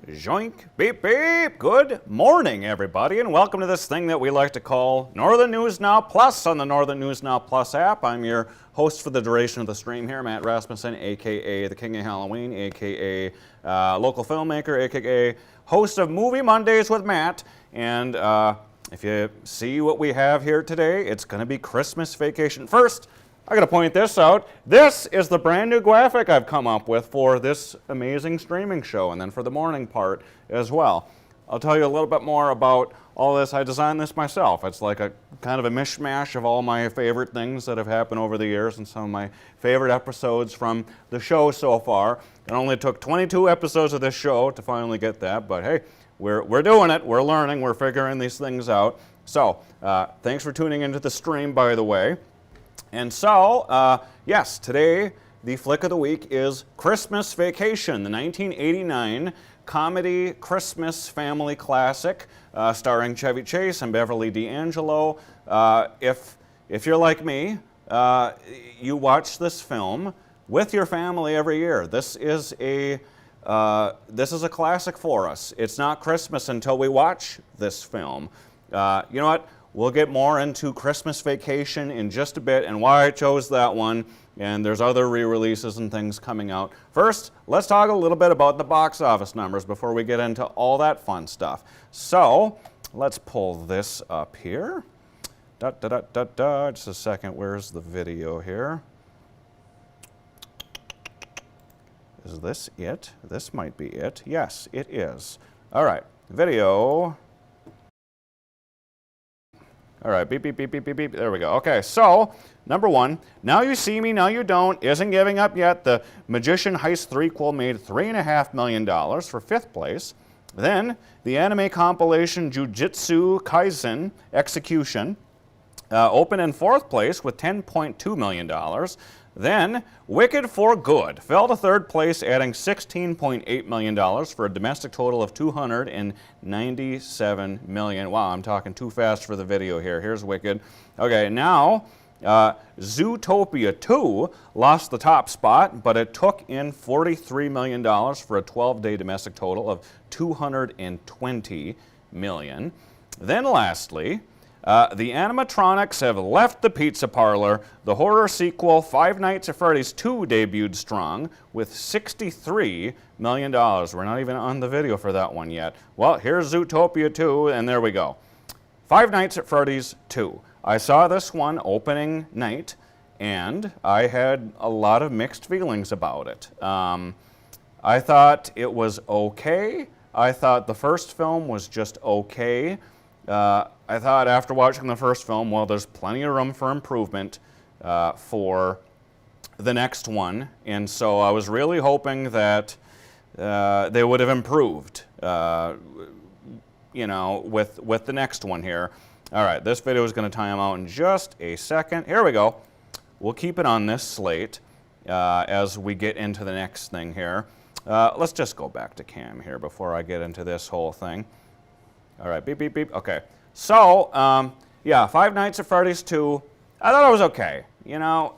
Joink, beep, beep. Good morning, everybody, and welcome to this thing that we like to call Northern News Now Plus on the Northern News Now Plus app. I'm your host for the duration of the stream here, Matt Rasmussen, a.k.a. the King of Halloween, a.k.a. Local filmmaker, a.k.a. host of Movie Mondays with Matt. And if you see what we have here today, it's going to be Christmas Vacation. First, I got to point this out. This is the brand new graphic I've come up with for this amazing streaming show, and then for the morning part as well. I'll tell you a little bit more about all this. I designed this myself. It's like a kind of a mishmash of all my favorite things that have happened over the years and some of my favorite episodes from the show so far. It only took 22 episodes of this show to finally get that, but hey, we're doing it. We're learning. We're figuring these things out. So thanks for tuning into the stream, by the way. And so, yes, today the flick of the week is Christmas Vacation, the 1989 comedy Christmas family classic starring Chevy Chase and Beverly D'Angelo. If you're like me, you watch this film with your family every year. This is a classic for us. It's not Christmas until we watch this film. You know what? We'll get more into Christmas Vacation in just a bit and why I chose that one. And there's other re-releases and things coming out. First, let's talk a little bit about the box office numbers before we get into all that fun stuff. So, let's pull this up here. Just a second, where's the video here? Is this it? This might be it. Yes, it is. All right, video. All right, beep, beep, beep, beep, beep, beep. There we go. Okay, so, number one, Now You See Me, Now You Don't isn't giving up yet. The Magician Heist threequel made $3.5 million for fifth place. Then, the anime compilation Jujutsu Kaisen Execution opened in fourth place with $10.2 million. Then, Wicked for Good fell to third place, adding $16.8 million for a domestic total of $297 million. Wow, I'm talking too fast for the video here. Here's Wicked. Okay, now, Zootopia 2 lost the top spot, but it took in $43 million for a 12-day domestic total of $220 million. Then lastly, the animatronics have left the pizza parlor. The horror sequel, Five Nights at Freddy's 2, debuted strong with $63 million. We're not even on the video for that one yet. Well, here's Zootopia 2, and there we go. Five Nights at Freddy's 2. I saw this one opening night, and I had a lot of mixed feelings about it. I thought it was okay. I thought the first film was just okay. I thought after watching the first film, well, there's plenty of room for improvement for the next one. And so I was really hoping that they would have improved, you know, with the next one here. All right, this video is going to time out in just a second. Here we go. We'll keep it on this slate as we get into the next thing here. Let's just go back to cam here before I get into this whole thing. All right, beep, beep, beep. Okay. So, yeah, Five Nights at Freddy's 2, I thought it was okay. You know,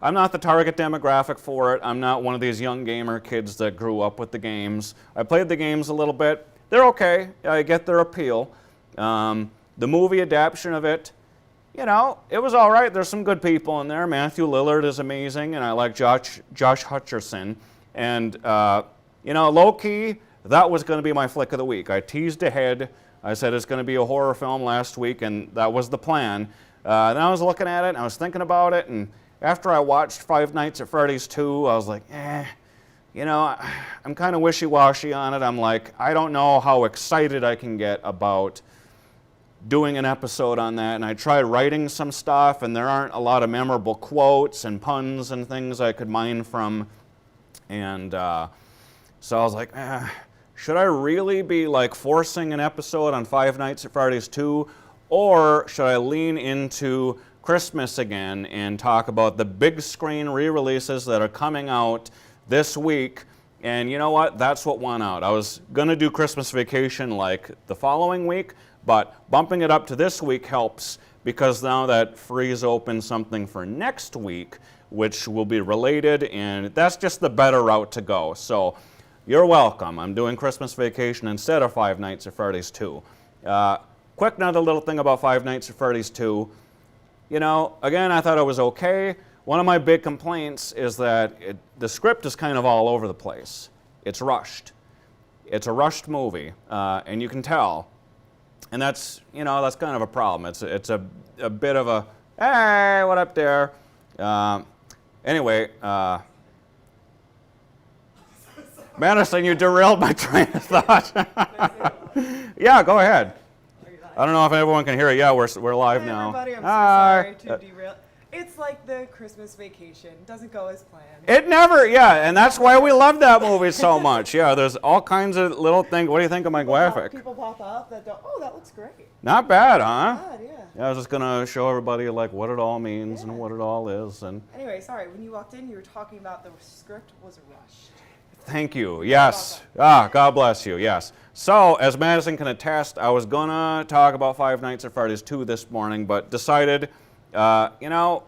I'm not the target demographic for it. I'm not one of these young gamer kids that grew up with the games. I played the games a little bit. They're okay. I get their appeal. The movie adaptation of it, you know, it was all right. There's some good people in there. Matthew Lillard is amazing, and I like Josh Hutcherson. And, you know, low-key, that was going to be my flick of the week. I teased ahead. I said it's going to be a horror film last week, and that was the plan. Then I was looking at it, and I was thinking about it, and after I watched Five Nights at Freddy's 2, I was like, you know, I'm kind of wishy-washy on it. I'm like, I don't know how excited I can get about doing an episode on that, and I tried writing some stuff, and there aren't a lot of memorable quotes and puns and things I could mine from, and so I was like, should I really be like forcing an episode on Five Nights at Freddy's 2, or should I lean into Christmas again and talk about the big screen re-releases that are coming out this week? And you know what? That's what won out. I was going to do Christmas Vacation like the following week, but bumping it up to this week helps because now that frees open something for next week, which will be related, and that's just the better route to go. So you're welcome. I'm doing Christmas Vacation instead of Five Nights at Freddy's 2. Quick another little thing about Five Nights at Freddy's 2. You know, again, I thought it was okay. One of my big complaints is that the script is kind of all over the place. It's rushed. It's a rushed movie, and you can tell. And that's, you know, that's kind of a problem. It's a bit of a, hey, what up there? Anyway, Madison, you derailed my train of thought. Yeah, go ahead. I don't know if everyone can hear it. Yeah, we're live now. Everybody, I'm so sorry to derail. It's like the Christmas Vacation. Doesn't go as planned. It never, yeah, and that's why we love that movie so much. Yeah, there's all kinds of little things. What do you think of my graphic? People pop up that don't, oh, that looks great. Not bad, huh? Not bad, yeah. Yeah, I was just gonna show everybody like what it all means and what it all is. And anyway, sorry, when you walked in, you were talking about the script was rushed. Thank you. Yes. God bless you. Yes. So, as Madison can attest, I was gonna talk about Five Nights at Freddy's 2 this morning, but decided, you know,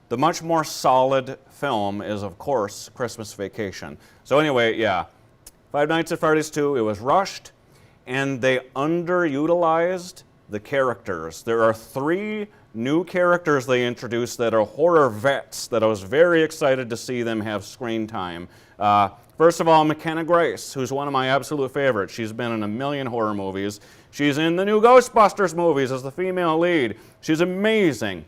the much more solid film is, of course, Christmas Vacation. So anyway, yeah, Five Nights at Freddy's 2, it was rushed, and they underutilized the characters. There are 3 new characters they introduced that are horror vets that I was very excited to see them have screen time. First of all, McKenna Grace, who's one of my absolute favorites. She's been in a million horror movies. She's in the new Ghostbusters movies as the female lead. She's amazing.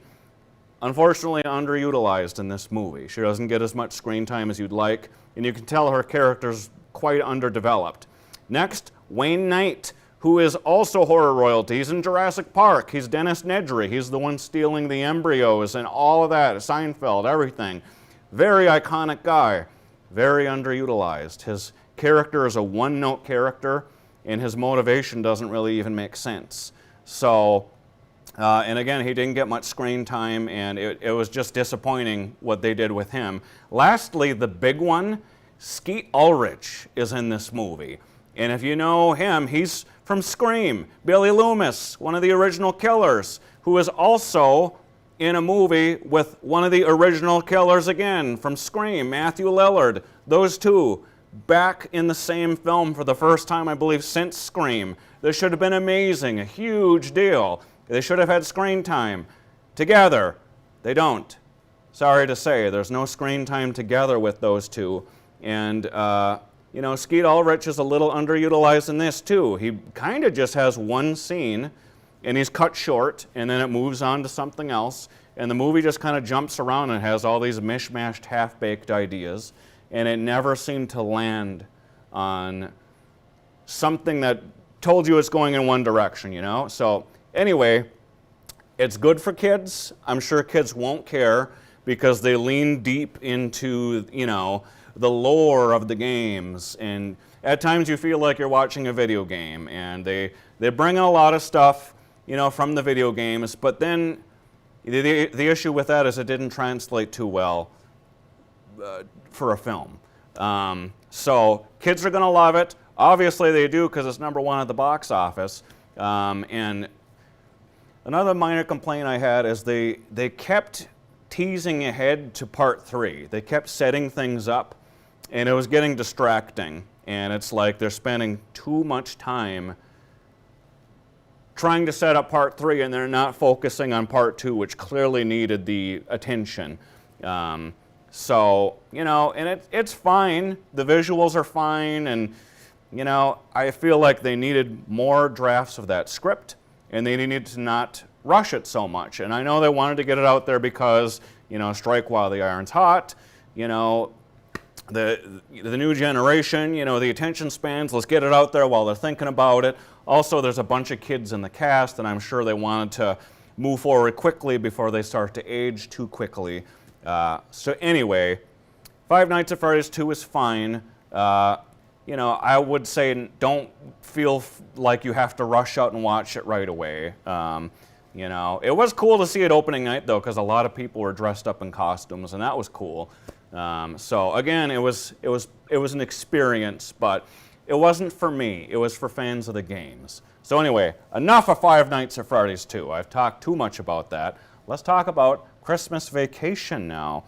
Unfortunately, underutilized in this movie. She doesn't get as much screen time as you'd like, and you can tell her character's quite underdeveloped. Next, Wayne Knight, who is also horror royalty. He's in Jurassic Park. He's Dennis Nedry. He's the one stealing the embryos and all of that, Seinfeld, everything. Very iconic guy. Very underutilized. His character is a one-note character, and his motivation doesn't really even make sense. So, and again, he didn't get much screen time, and it was just disappointing what they did with him. Lastly, the big one, Skeet Ulrich is in this movie. And if you know him, he's from Scream. Billy Loomis, one of the original killers, who is also in a movie with one of the original killers again from Scream, Matthew Lillard. Those two back in the same film for the first time, I believe, since Scream. This should have been amazing, a huge deal. They should have had screen time together. They don't. Sorry to say, there's no screen time together with those two. And, you know, Skeet Ulrich is a little underutilized in this too. He kind of just has one scene, and he's cut short, and then it moves on to something else. And the movie just kind of jumps around and has all these mishmashed, half-baked ideas. And it never seemed to land on something that told you it's going in one direction, you know? So anyway, it's good for kids. I'm sure kids won't care because they lean deep into, you know, the lore of the games. And at times you feel like you're watching a video game. And they bring in a lot of stuff, you know, from the video games. But then the issue with that is it didn't translate too well for a film. So kids are going to love it. Obviously they do because it's #1 at the box office. And another minor complaint I had is they kept teasing ahead to part 3. They kept setting things up, and it was getting distracting. And it's like they're spending too much time trying to set up part 3, and they're not focusing on part 2, which clearly needed the attention. So, you know, and it's fine. The visuals are fine, and, you know, I feel like they needed more drafts of that script, and they needed to not rush it so much. And I know they wanted to get it out there because, you know, strike while the iron's hot, you know, the new generation, you know, the attention spans, let's get it out there while they're thinking about it. Also, there's a bunch of kids in the cast, and I'm sure they wanted to move forward quickly before they start to age too quickly. So anyway, Five Nights at Freddy's 2 is fine. You know, I would say don't feel like you have to rush out and watch it right away. You know, it was cool to see it opening night though, because a lot of people were dressed up in costumes, and that was cool. So again, it was an experience, but it wasn't for me. It was for fans of the games. So anyway, enough of Five Nights at Freddy's 2. I've talked too much about that. Let's talk about Christmas Vacation now.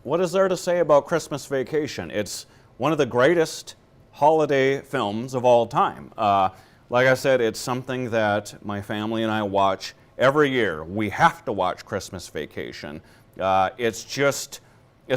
what is there to say about Christmas Vacation? It's one of the greatest holiday films of all time. Like I said, it's something that my family and I watch every year. We have to watch Christmas Vacation. It's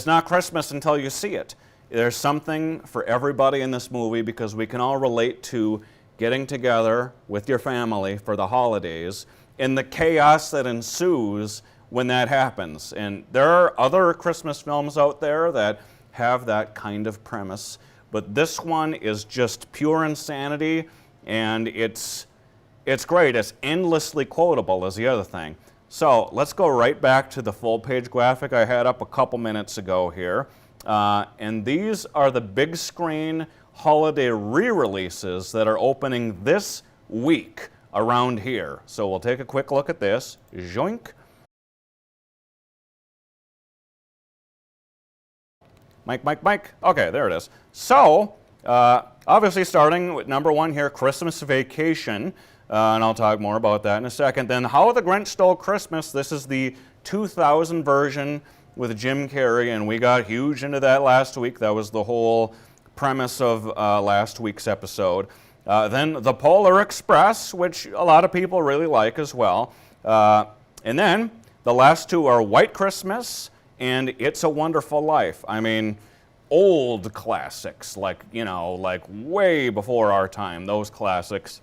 not Christmas until you see it. There's something for everybody in this movie because we can all relate to getting together with your family for the holidays and the chaos that ensues when that happens. And there are other Christmas films out there that have that kind of premise, but this one is just pure insanity, and it's great. It's endlessly quotable is the other thing. So let's go right back to the full page graphic I had up a couple minutes ago here. And these are the big screen holiday re-releases that are opening this week around here. So we'll take a quick look at this. Joink. Mike. Okay, there it is. So, obviously starting with number one here, Christmas Vacation. And I'll talk more about that in a second. Then How the Grinch Stole Christmas. This is the 2000 version with Jim Carrey, and we got huge into that last week. That was the whole premise of last week's episode. Then The Polar Express, which a lot of people really like as well. And then the last two are White Christmas and It's a Wonderful Life. I mean, old classics, like way before our time, those classics.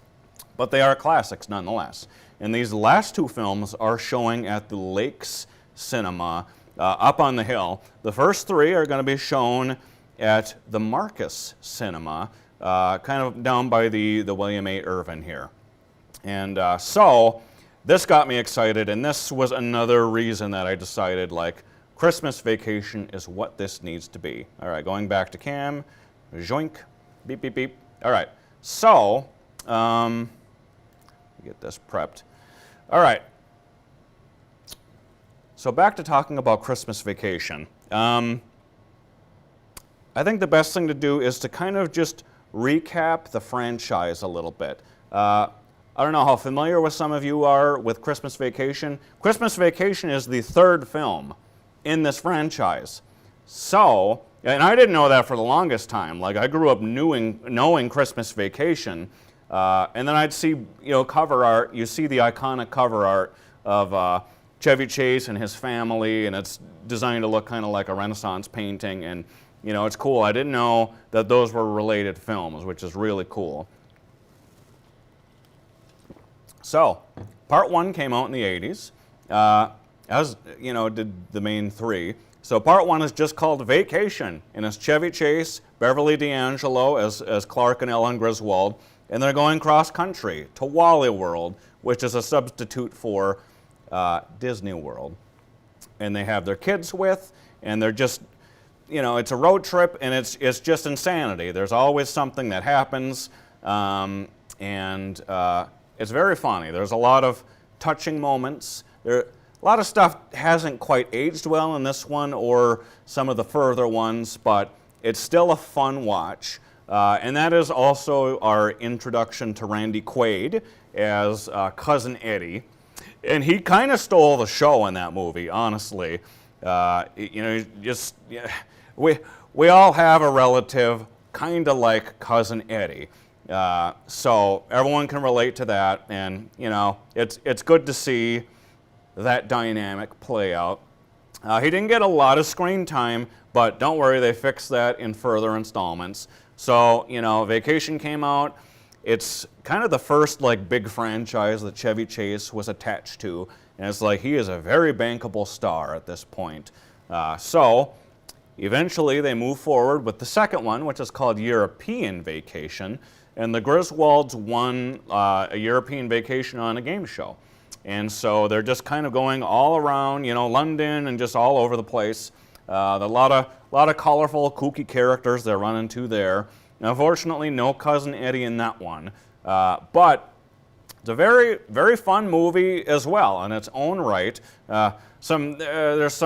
But they are classics nonetheless. And these last two films are showing at the Lakes Cinema up on the hill. The first three are going to be shown at the Marcus Cinema, kind of down by the William A. Irvin here. And so this got me excited, and this was another reason that I decided, like, Christmas Vacation is what this needs to be. All right, going back to cam, joink, beep, beep, beep. All right, so, get this prepped. All right, so back to talking about Christmas Vacation. I think the best thing to do is to kind of just recap the franchise a little bit. I don't know how familiar with some of you are with Christmas Vacation. Christmas Vacation is the third film in this franchise. So, and I didn't know that for the longest time. Like, I grew up knowing Christmas Vacation, and then I'd see, cover art. You see the iconic cover art of Chevy Chase and his family, and it's designed to look kind of like a Renaissance painting, and it's cool. I didn't know that those were related films, which is really cool. So, part one came out in the 80s, as did the main three. So part one is just called Vacation, and it's Chevy Chase, Beverly D'Angelo as Clark and Ellen Griswold, and they're going cross-country to Wally World, which is a substitute for Disney World. And they have their kids with, and they're just, it's a road trip, and it's just insanity. There's always something that happens, and it's very funny. There's a lot of touching moments. A lot of stuff hasn't quite aged well in this one or some of the further ones, but it's still a fun watch. And that is also our introduction to Randy Quaid as Cousin Eddie. And he kind of stole the show in that movie, honestly. We all have a relative kind of like Cousin Eddie. So everyone can relate to that, and it's good to see that dynamic play out. He didn't get a lot of screen time, but don't worry, they fixed that in further installments. So, Vacation came out. It's kind of the first big franchise that Chevy Chase was attached to, and it's like he is a very bankable star at this point. So eventually they move forward with the second one, which is called European Vacation, and the Griswolds won a European Vacation on a game show. And so they're just kind of going all around, London and just all over the place. A lot of colorful, kooky characters they're running to there. Now, unfortunately, no Cousin Eddie in that one. But it's a very, very fun movie as well in its own right. There's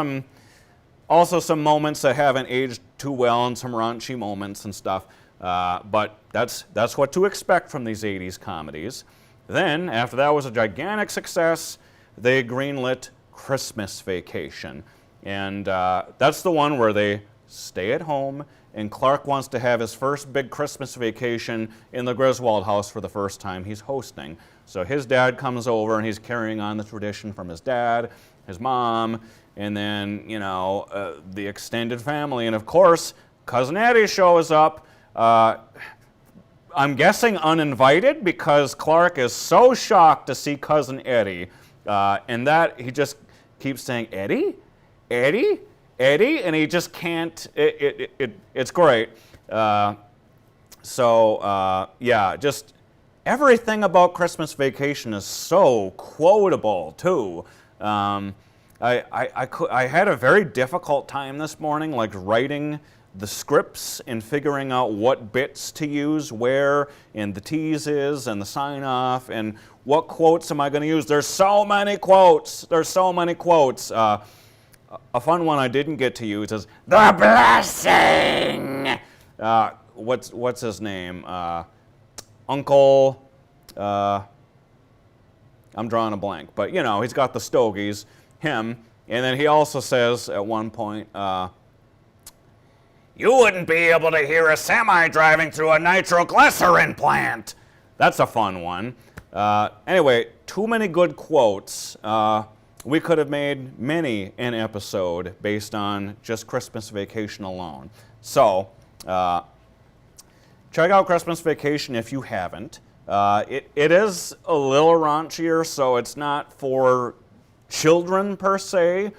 also some moments that haven't aged too well and some raunchy moments and stuff. But that's what to expect from these 80s comedies. Then, after that was a gigantic success, they greenlit Christmas Vacation. And that's the one where they stay at home, and Clark wants to have his first big Christmas vacation in the Griswold house for the first time he's hosting. So his dad comes over, and he's carrying on the tradition from his dad, his mom, and then, you know, the extended family. And of course, Cousin Eddie shows up. I'm guessing uninvited, because Clark is so shocked to see Cousin Eddie, and that he just keeps saying, Eddie? Eddie? Eddie? And he just can't, it's great. Yeah, just everything about Christmas Vacation is so quotable, too. I had a very difficult time this morning, like writing the scripts and figuring out what bits to use where, and the teases and the sign off, and what quotes am I going to use. There's so many quotes. There's so many quotes. A fun one I didn't get to use is the blessing. What's his name? Uncle. I'm drawing a blank, but you know, he's got the stogies. Him, and then he also says at one point, you wouldn't be able to hear a semi driving through a nitroglycerin plant. That's a fun one. Anyway, too many good quotes. We could have made many an episode based on just Christmas Vacation alone. So, check out Christmas Vacation if you haven't. It is a little raunchier, so it's not for children per se.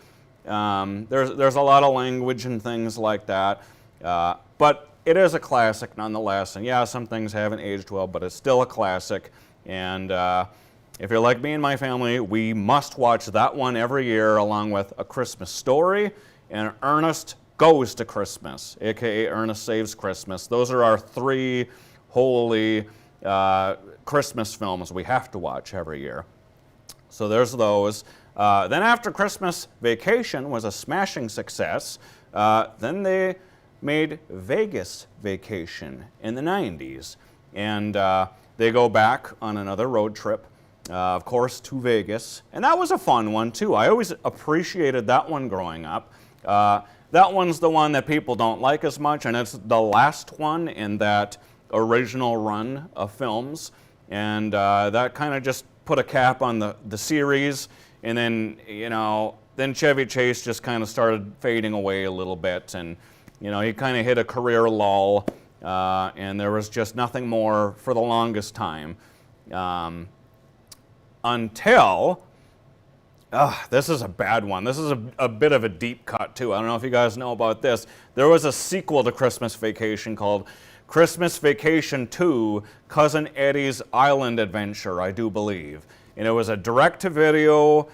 There's a lot of language and things like that. But it is a classic nonetheless. And yeah, some things haven't aged well, but it's still a classic. And if you're like me and my family, we must watch that one every year, along with A Christmas Story and Ernest Goes to Christmas, aka Ernest Saves Christmas. Those are our three holy Christmas films we have to watch every year. So there's those. Then after Christmas Vacation was a smashing success, then they made Vegas Vacation in the 90s. And they go back on another road trip, of course, to Vegas. And that was a fun one, too. I always appreciated that one growing up. That one's the one that people don't like as much, and it's the last one in that original run of films. And that kind of just put a cap on the series. And then, you know, then Chevy Chase just kind of started fading away a little bit. And, you know, he kind of hit a career lull. And there was just nothing more for the longest time. Until, this is a bad one. This is a bit of a deep cut, too. I don't know if you guys know about this. There was a sequel to Christmas Vacation called Christmas Vacation 2, Cousin Eddie's Island Adventure, I do believe. And it was a direct-to-video,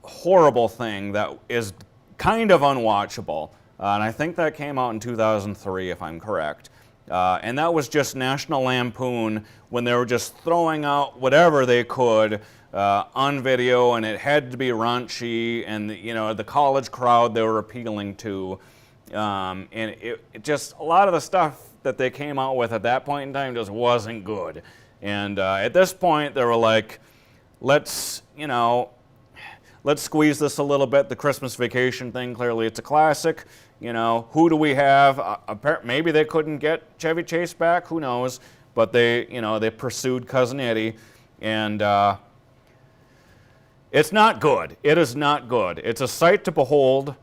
horrible thing that is kind of unwatchable. And I think that came out in 2003, if I'm correct. And that was just National Lampoon when they were just throwing out whatever they could on video, and it had to be raunchy, and you know, the college crowd they were appealing to. And it just, a lot of the stuff that they came out with at that point in time just wasn't good. And at this point, they were like, let's squeeze this a little bit. The Christmas Vacation thing, clearly it's a classic. You know, who do we have? Maybe they couldn't get Chevy Chase back, who knows? But they pursued Cousin Eddie, and it's not good. It is not good. It's a sight to behold.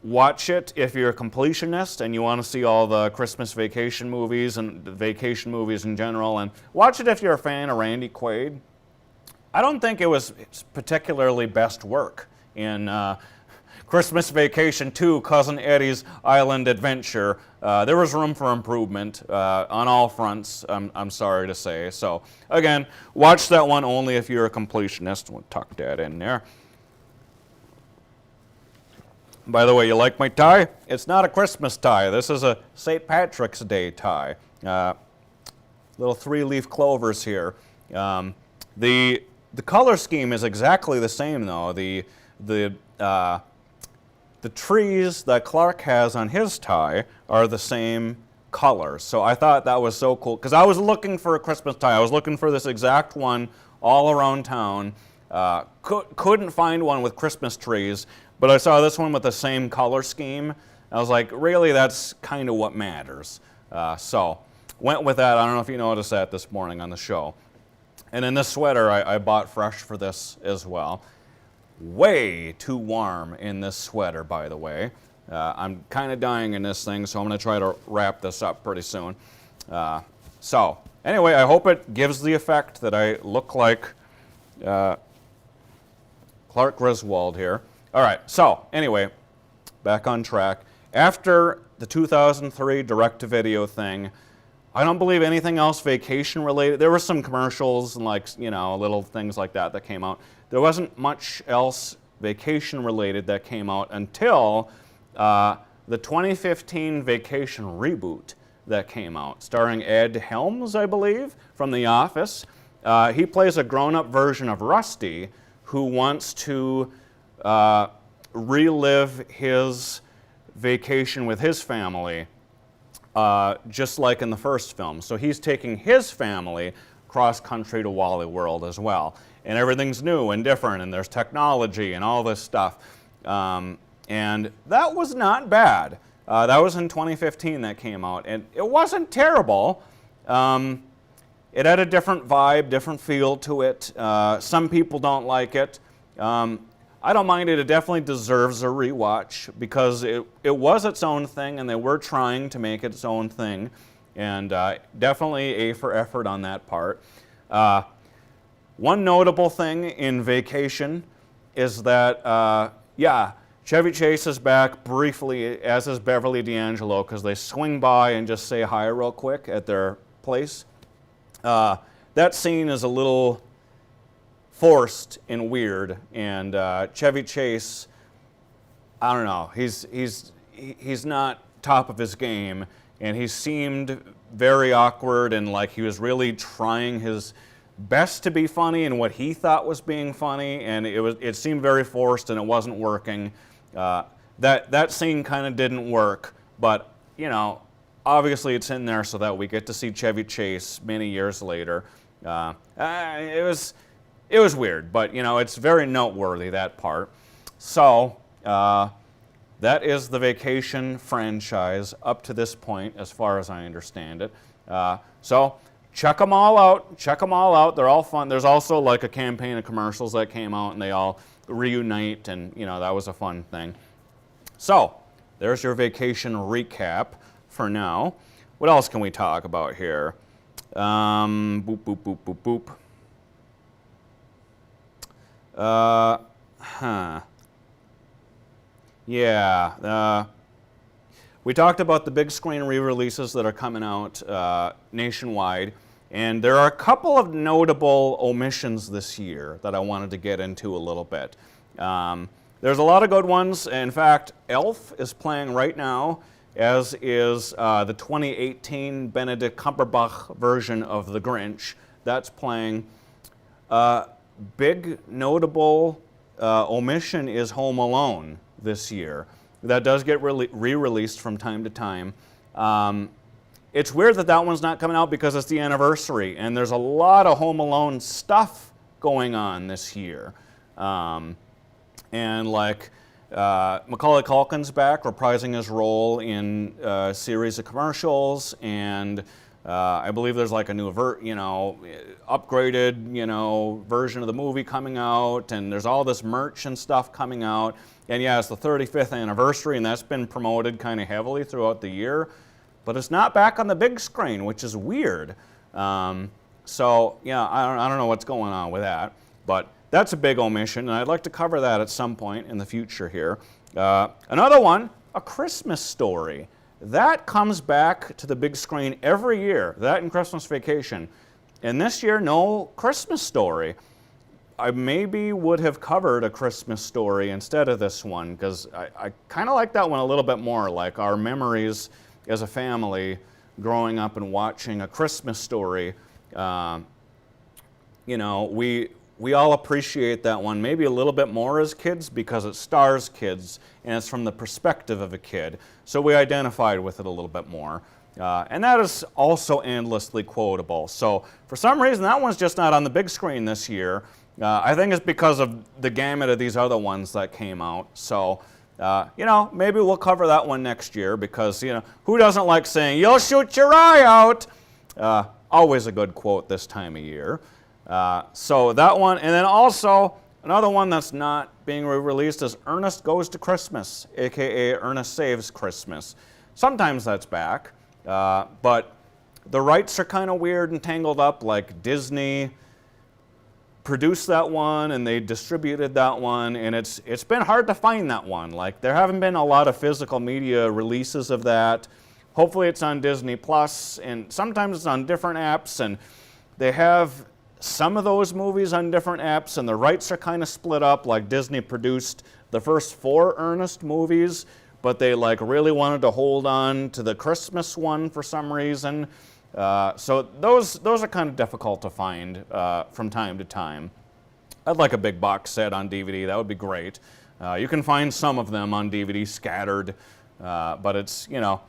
Watch it if you're a completionist and you want to see all the Christmas Vacation movies and the vacation movies in general, and watch it if you're a fan of Randy Quaid. I don't think it was particularly best work in Christmas Vacation 2, Cousin Eddie's Island Adventure. There was room for improvement on all fronts, I'm sorry to say. So, again, watch that one only if you're a completionist. We'll tuck that in there. By the way, you like my tie? It's not a Christmas tie. This is a St. Patrick's Day tie. Little three-leaf clovers here. The color scheme is exactly the same, though. The trees that Clark has on his tie are the same color. So I thought that was so cool, because I was looking for a Christmas tie. I was looking for this exact one all around town. Couldn't find one with Christmas trees, But I saw this one with the same color scheme. I was like, really, that's kind of what matters. So went with that. I don't know if you noticed that this morning on the show. And then this sweater I bought fresh for this as well. Way too warm in this sweater, by the way. I'm kind of dying in this thing, so I'm going to try to wrap this up pretty soon. So anyway, I hope it gives the effect that I look like Clark Griswold here. All right, so anyway, back on track. After the 2003 direct-to-video thing, I don't believe anything else vacation related. There were some commercials and little things like that that came out. There wasn't much else vacation related that came out until the 2015 Vacation reboot that came out, starring Ed Helms, I believe, from The Office. He plays a grown-up version of Rusty who wants to relive his vacation with his family, just like in the first film. So he's taking his family cross-country to Wally World as well. And everything's new and different, and there's technology and all this stuff. And that was not bad. That was in 2015 that came out, and it wasn't terrible. It had a different vibe, different feel to it. Some people don't like it. I don't mind it. It definitely deserves a rewatch because it was its own thing, and they were trying to make it its own thing. And definitely A for effort on that part. One notable thing in Vacation is that, Chevy Chase is back briefly, as is Beverly D'Angelo, because they swing by and just say hi real quick at their place. That scene is a little forced and weird, and Chevy Chase, I don't know, he's not top of his game, and he seemed very awkward and like he was really trying his best to be funny and what he thought was being funny, and it seemed very forced and it wasn't working. That scene kind of didn't work, but obviously it's in there so that we get to see Chevy Chase many years later. It was weird, but it's very noteworthy, that part. So that is the Vacation franchise up to this point, as far as I understand it. So check them all out. Check them all out. They're all fun. There's also like a campaign of commercials that came out, and they all reunite, and that was a fun thing. So there's your Vacation recap for now. What else can we talk about here? Boop, boop, boop, boop, boop. Yeah. We talked about the big screen re-releases that are coming out nationwide, and there are a couple of notable omissions this year that I wanted to get into a little bit. There's a lot of good ones. In fact, Elf is playing right now, as is the 2018 Benedict Cumberbatch version of The Grinch. That's playing. Big notable omission is Home Alone this year. That does get re-released from time to time. It's weird that one's not coming out because it's the anniversary, and there's a lot of Home Alone stuff going on this year. And like Macaulay Culkin's back, reprising his role in a series of commercials, and I believe there's like a new upgraded version of the movie coming out, and there's all this merch and stuff coming out. And yeah, it's the 35th anniversary, and that's been promoted kind of heavily throughout the year, but it's not back on the big screen, which is weird. So yeah, I don't know what's going on with that, but that's a big omission, and I'd like to cover that at some point in the future here. Another one, A Christmas Story. That comes back to the big screen every year, that and Christmas Vacation. And this year, no Christmas Story. I maybe would have covered A Christmas Story instead of this one, because I kind of like that one a little bit more, like our memories as a family growing up and watching A Christmas Story. We all appreciate that one maybe a little bit more as kids because it stars kids and it's from the perspective of a kid. So we identified with it a little bit more. And that is also endlessly quotable. So for some reason, that one's just not on the big screen this year. I think it's because of the gamut of these other ones that came out. So, you know, maybe we'll cover that one next year because, you know, who doesn't like saying, "You'll shoot your eye out"? Always a good quote this time of year. So that one, and then also another one that's not being re-released is Ernest Goes to Christmas, aka Ernest Saves Christmas. Sometimes that's back, but the rights are kind of weird and tangled up, like Disney produced that one and they distributed that one, and it's been hard to find that one. Like, there haven't been a lot of physical media releases of that. Hopefully it's on Disney Plus, and sometimes it's on different apps, and they have some of those movies on different apps, and the rights are kind of split up. Like, Disney produced the first 4 Ernest movies, but they like really wanted to hold on to the Christmas one for some reason. So those are kind of difficult to find from time to time. I'd like a big box set on DVD. That would be great. You can find some of them on DVD scattered, but it's, you know,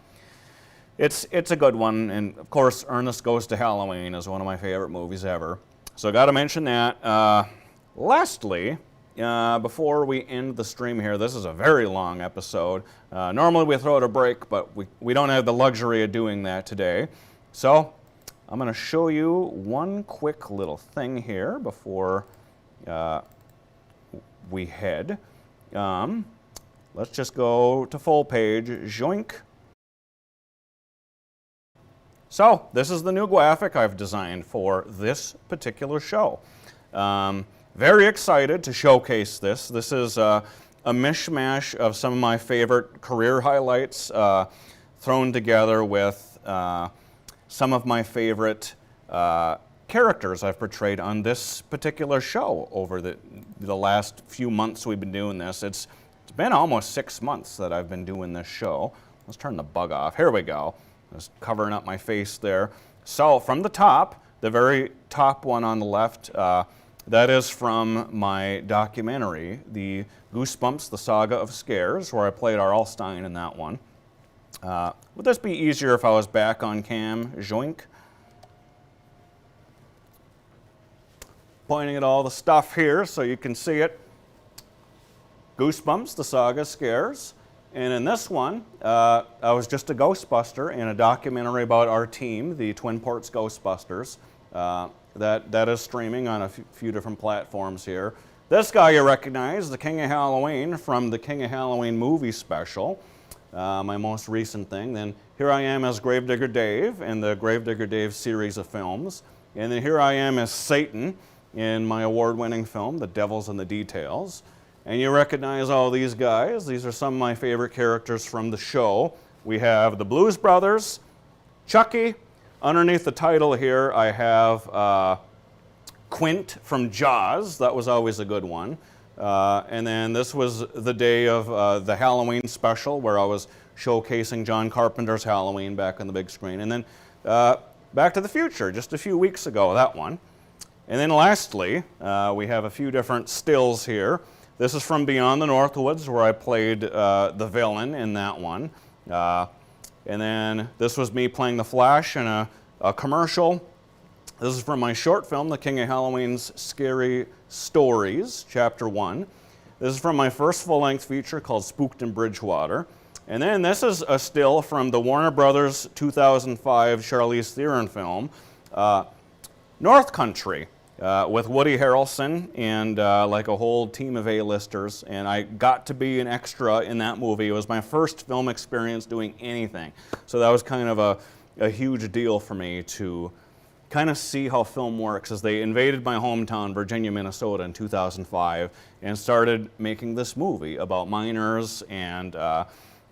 it's a good one. And of course, Ernest Goes to Halloween is one of my favorite movies ever. So got to mention that. Lastly, before we end the stream here, this is a very long episode. Normally we throw it a break, but we don't have the luxury of doing that today. So I'm going to show you one quick little thing here before we head. Let's just go to full page, joink. So this is the new graphic I've designed for this particular show. Very excited to showcase this. This is a mishmash of some of my favorite career highlights thrown together with some of my favorite characters I've portrayed on this particular show over the last few months we've been doing this. It's been almost 6 months that I've been doing this show. Let's turn the bug off. Here we go. Just covering up my face there. So from the top, the very top one on the left, that is from my documentary, the Goosebumps, The Saga of Scares, where I played R.L. Stine in that one. Would this be easier if I was back on cam? Joink. Pointing at all the stuff here so you can see it. Goosebumps, The Saga of Scares. And in this one, I was just a Ghostbuster in a documentary about our team, the Twin Ports Ghostbusters. That is streaming on a few different platforms here. This guy you recognize, the King of Halloween, from the King of Halloween movie special, my most recent thing. Then here I am as Gravedigger Dave in the Gravedigger Dave series of films. And then here I am as Satan in my award-winning film, The Devil's in the Details. And you recognize all these guys. These are some of my favorite characters from the show. We have the Blues Brothers, Chucky. Underneath the title here, I have Quint from Jaws. That was always a good one. And then this was the day of the Halloween special where I was showcasing John Carpenter's Halloween back on the big screen. And then Back to the Future, just a few weeks ago, that one. And then lastly, we have a few different stills here. This is from Beyond the Northwoods, where I played the villain in that one. And then this was me playing the Flash in a commercial. This is from my short film, The King of Halloween's Scary Stories, Chapter 1. This is from my first full-length feature called Spooked in Bridgewater. And then this is a still from the Warner Brothers 2005 Charlize Theron film, North Country. With Woody Harrelson and like a whole team of A-listers, and I got to be an extra in that movie. It was my first film experience doing anything, so that was kind of a huge deal for me to kind of see how film works as they invaded my hometown, Virginia, Minnesota in 2005 and started making this movie about miners, and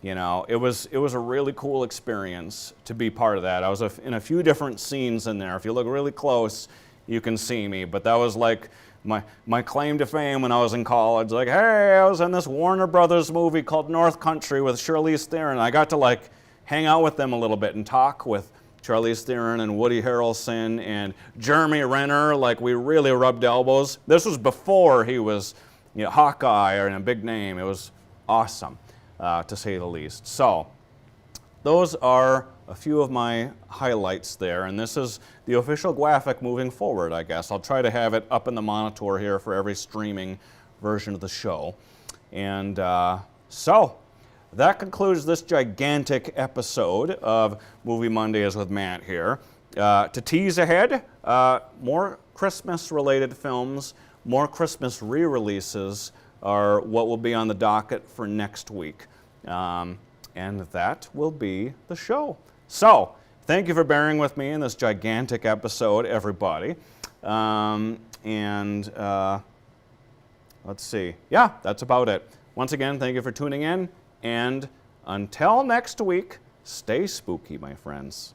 you know, it was a really cool experience to be part of that. I was in a few different scenes in there. If you look really close, you can see me, but that was like my claim to fame when I was in college. Like, hey, I was in this Warner Brothers movie called North Country with Charlize Theron. I got to like hang out with them a little bit and talk with Charlize Theron and Woody Harrelson and Jeremy Renner. Like, we really rubbed elbows. This was before he was, you know, Hawkeye or a big name. It was awesome, to say the least. So those are a few of my highlights there, and this is the official graphic moving forward, I guess. I'll try to have it up in the monitor here for every streaming version of the show. And so, that concludes this gigantic episode of Movie Mondays with Matt here. To tease ahead, more Christmas-related films, more Christmas re-releases are what will be on the docket for next week. And that will be the show. So, thank you for bearing with me in this gigantic episode, everybody. Let's see. Yeah, that's about it. Once again, thank you for tuning in. And until next week, stay spooky, my friends.